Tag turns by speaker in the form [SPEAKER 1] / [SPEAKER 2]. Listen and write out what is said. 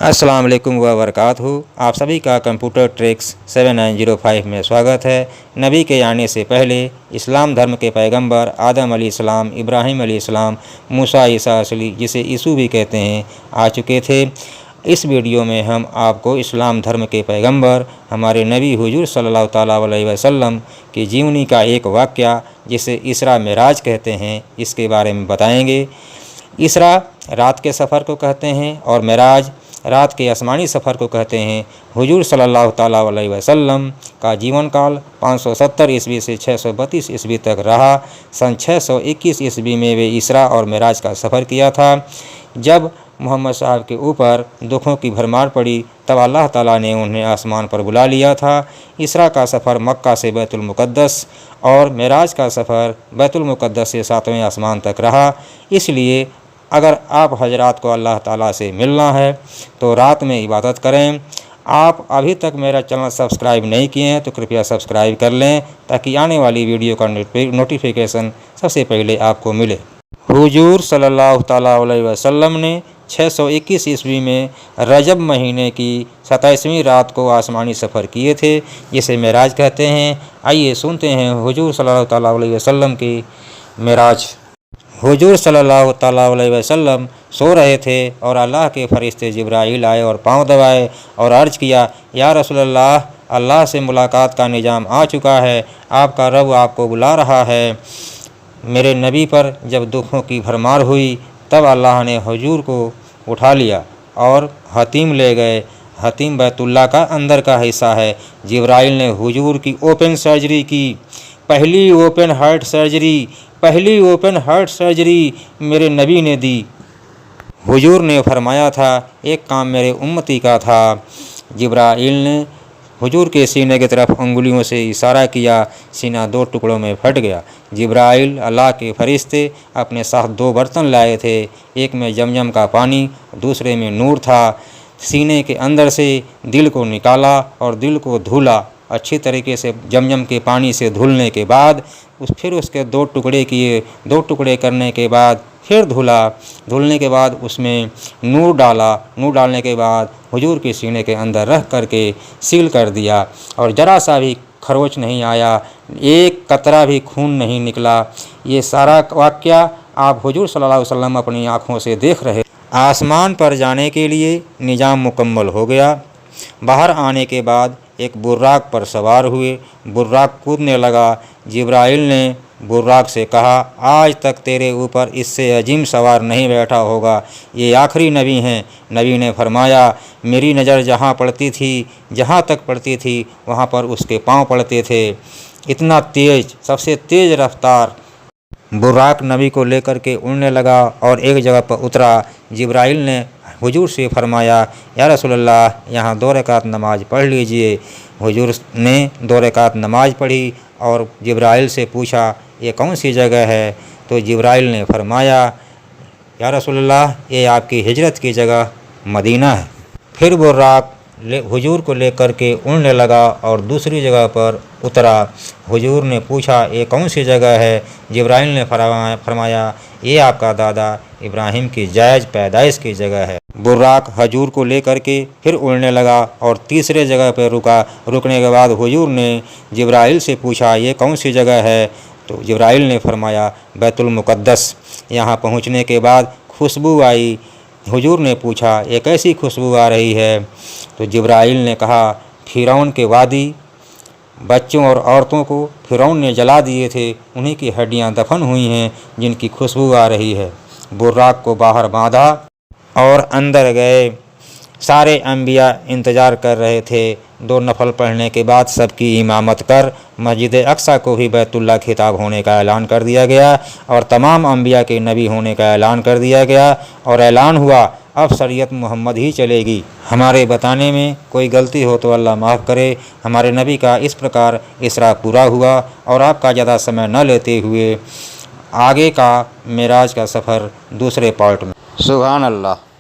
[SPEAKER 1] अस्सलाम वालेकुम व बरकातहू। आप सभी का कंप्यूटर ट्रिक्स 7905 में स्वागत है। नबी के आने से पहले इस्लाम धर्म के पैगंबर आदम अलैहिस्सलाम, इब्राहीम अलैहिस्सलाम, मूसा ईसा जिसे यीशु भी कहते हैं, आ चुके थे। इस वीडियो में हम आपको इस्लाम धर्म के पैगंबर हमारे नबी हुजूर सल्लल्लाहु ताला अलैहि वसल्लम की जीवनी का एक वाक़या जिसे इसरा मेराज कहते हैं, इसके बारे में बताएंगे। इसरा रात के सफ़र को कहते हैं और मेराज रात के आसमानी सफ़र को कहते हैं। हुजूर सल्लल्लाहु ताला अलैहि वसल्लम का जीवन काल 570 ईस्वी से 632 ईस्वी तक रहा। सन 621 ईस्वी में वे इसरा और मेराज का सफ़र किया था। जब मोहम्मद साहब के ऊपर दुखों की भरमार पड़ी तब अल्लाह ताला ने उन्हें आसमान पर बुला लिया था। इसरा का सफ़र मक्का से बैतुल मुक़द्दस और मेराज का सफ़र बैतुल मुक़द्दस से 7वें आसमान तक रहा। इसलिए अगर आप हजरात को अल्लाह ताला से मिलना है तो रात में इबादत करें। आप अभी तक मेरा चैनल सब्सक्राइब नहीं किए हैं तो कृपया सब्सक्राइब कर लें ताकि आने वाली वीडियो का नोटिफिकेशन सबसे पहले आपको मिले। हुजूर सल्लल्लाहु ताला अलैहि वसल्लम ने 621 ईस्वी में रजब महीने की 27वीं रात को आसमानी सफ़र किए थे, जिसे मेराज कहते हैं। आइए सुनते हैं हुजूर सल्लल्लाहु ताला अलैहि वसल्लम की मेराज। हुजूर सल्लल्लाहु ताला अलैहि वसल्लम सो रहे थे और अल्लाह के फरिश्ते जिब्राईल आए और पांव दबाए और अर्ज़ किया, या रसूलल्लाह, अल्लाह से मुलाकात का निजाम आ चुका है, आपका रब आपको बुला रहा है। मेरे नबी पर जब दुखों की भरमार हुई तब अल्लाह ने हुजूर को उठा लिया और हतीम ले गए। हतीम बैतुल्लाह का अंदर का हिस्सा है। जिब्राईल ने हुजूर की ओपन सर्जरी की, पहली ओपन हार्ट सर्जरी मेरे नबी ने दी। हुजूर ने फरमाया था, एक काम मेरे उम्मती का था। जिब्राईल ने हुजूर के सीने की तरफ अंगुलियों से इशारा किया, सीना 2 टुकड़ों में फट गया। जिब्राईल अल्लाह के फरिश्ते अपने साथ 2 बर्तन लाए थे, एक में जमजम का पानी, दूसरे में नूर था। सीने के अंदर से दिल को निकाला और दिल को धुला अच्छी तरीके से। जमजम के पानी से धुलने के बाद फिर उसके 2 टुकड़े किए। 2 टुकड़े करने के बाद फिर धुलने के बाद उसमें नूर डाला। नूर डालने के बाद हुजूर के सीने के अंदर रख करके सील कर दिया और ज़रा सा भी खरोच नहीं आया, एक कतरा भी खून नहीं निकला। ये सारा वाक़या आप हुजूर सल्लल्लाहु अलैहि वसल्लम अपनी आँखों से देख रहे। आसमान पर जाने के लिए निज़ाम मुकम्मल हो गया। बाहर आने के बाद एक बुर्राक पर सवार हुए। बुर्राक कूदने लगा। जिब्राईल ने बुर्राक से कहा, आज तक तेरे ऊपर इससे अजीम सवार नहीं बैठा होगा, ये आखिरी नबी हैं। नबी ने फरमाया, मेरी नज़र जहाँ तक पड़ती थी वहाँ पर उसके पाँव पड़ते थे। इतना तेज़, सबसे तेज़ रफ्तार बुर्राक नबी को लेकर के उड़ने लगा और एक जगह पर उतरा। जिब्राईल ने हुजूर से फरमाया, या रसूलल्लाह, यहाँ 2 रकात नमाज पढ़ लीजिए। हुजूर ने 2 रकात नमाज पढ़ी और जिब्राईल से पूछा, ये कौन सी जगह है? तो जिब्राईल ने फरमाया, या रसूलल्लाह, ये आपकी हिजरत की जगह मदीना है। फिर बुर्राक हुजूर को लेकर के उड़ने लगा और दूसरी जगह पर उतरा। हुजूर ने पूछा, ये कौन सी जगह है? जिब्राईल ने फरमाया, ये आपका दादा इब्राहीम की जायज़ पैदाइश की जगह है। बुर्राक हुजूर को लेकर के फिर उड़ने लगा और तीसरे जगह पर रुका। रुकने के बाद हुजूर ने जिब्राईल से पूछा, ये कौन सी जगह है? तो जिब्राईल ने फरमाया, बैतुल मुक़द्दस। यहाँ पहुँचने के बाद खुशबू आई। हुजूर ने पूछा, ये कैसी खुशबू आ रही है? तो जिब्राईल ने कहा, फ़िरौन के वादी, बच्चों और औरतों को फ़िरौन ने जला दिए थे, उन्हीं की हड्डियां दफन हुई हैं जिनकी खुशबू आ रही है। बुर्राक को बाहर बांधा और अंदर गए। सारे अंबिया इंतज़ार कर रहे थे। 2 नफल पढ़ने के बाद सबकी इमामत कर मस्जिद अक्सा को भी बैतुल्लाह खिताब होने का ऐलान कर दिया गया और तमाम अंबिया के नबी होने का ऐलान कर दिया गया और ऐलान हुआ, अब शरीयत मोहम्मद ही चलेगी। हमारे बताने में कोई गलती हो तो अल्लाह माफ़ करे। हमारे नबी का इस प्रकार इसरा पूरा हुआ और आपका ज़्यादा समय न लेते हुए आगे का मेराज का सफ़र दूसरे पार्ट में। सुभान अल्लाह।